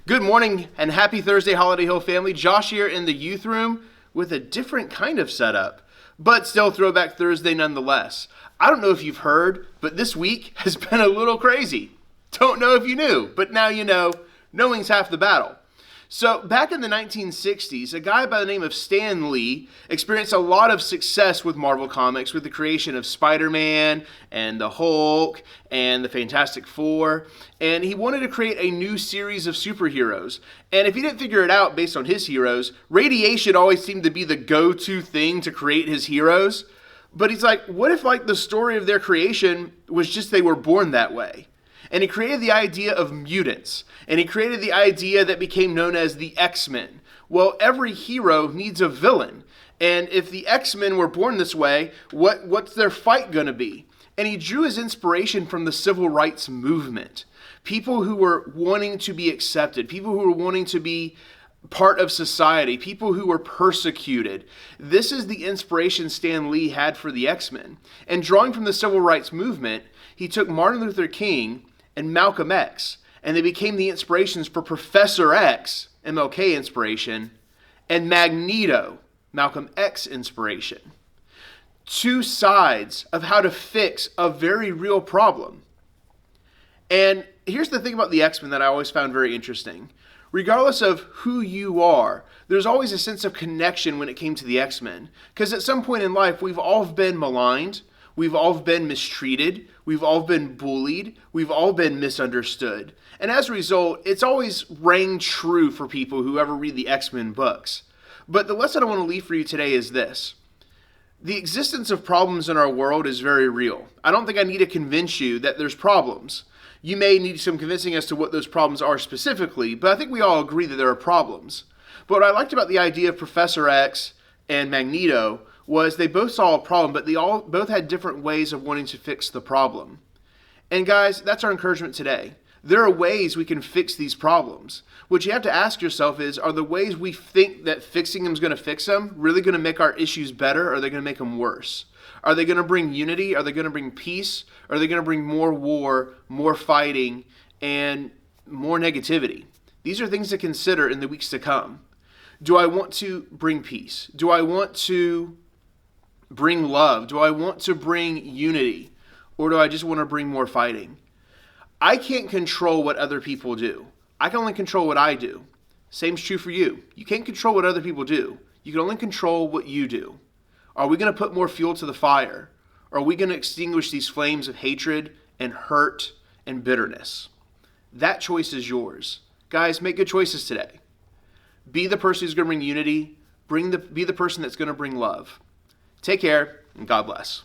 Good morning and happy Thursday, Holiday Hill family. Josh here in the youth room with a different kind of setup, but still Throwback Thursday nonetheless. I don't know if you've heard, but this week has been a little crazy. Don't know if you knew, but now you know. Knowing's half the battle. So back in the 1960s, a guy by the name of Stan Lee experienced a lot of success with Marvel Comics with the creation of Spider-Man and the Hulk and the Fantastic Four. And he wanted to create a new series of superheroes. And if he didn't figure it out based on his heroes, radiation always seemed to be the go-to thing to create his heroes. But he's like, what if the story of their creation was just they were born that way? And he created the idea of mutants. And he created the idea that became known as the XMen. Well, every hero needs a villain. And if the XMen were born this way, what's their fight going to be? And he drew his inspiration from the civil rights movement. People who were wanting to be accepted. People who were wanting to be part of society. People who were persecuted. This is the inspiration Stan Lee had for the X-Men. And drawing from the civil rights movement, he took Martin Luther King and Malcolm X, and they became the inspirations for Professor X, MLK inspiration, and Magneto, Malcolm X inspiration. Two sides of how to fix a very real problem. And here's the thing about the X-Men that I always found very interesting. Regardless of who you are, there's always a sense of connection when it came to the X-Men. Because at some point in life, we've all been maligned. We've all been mistreated. We've all been bullied. We've all been misunderstood. And as a result, it's always rang true for people who ever read the X-Men books. But the lesson I want to leave for you today is this. The existence of problems in our world is very real. I don't think I need to convince you that there's problems. You may need some convincing as to what those problems are specifically, but I think we all agree that there are problems. But what I liked about the idea of Professor X and Magneto was they both saw a problem, but they both had different ways of wanting to fix the problem. And guys, that's our encouragement today. There are ways we can fix these problems. What you have to ask yourself is, are the ways we think that fixing them is going to fix them really going to make our issues better, or are they going to make them worse? Are they going to bring unity? Are they going to bring peace? Or are they going to bring more war, more fighting, and more negativity? These are things to consider in the weeks to come. Do I want to bring peace? Do I want to bring love? Do I want to bring unity? Or do I just want to bring more fighting? I can't control what other people do. I can only control what I do. Same's true for you. You can't control what other people do. You can only control what you do. Are we going to put more fuel to the fire? Or are we going to extinguish these flames of hatred and hurt and bitterness? That choice is yours. Guys, make good choices today. Be the person who's going to bring unity. Be the person that's going to bring love. Take care, and God bless.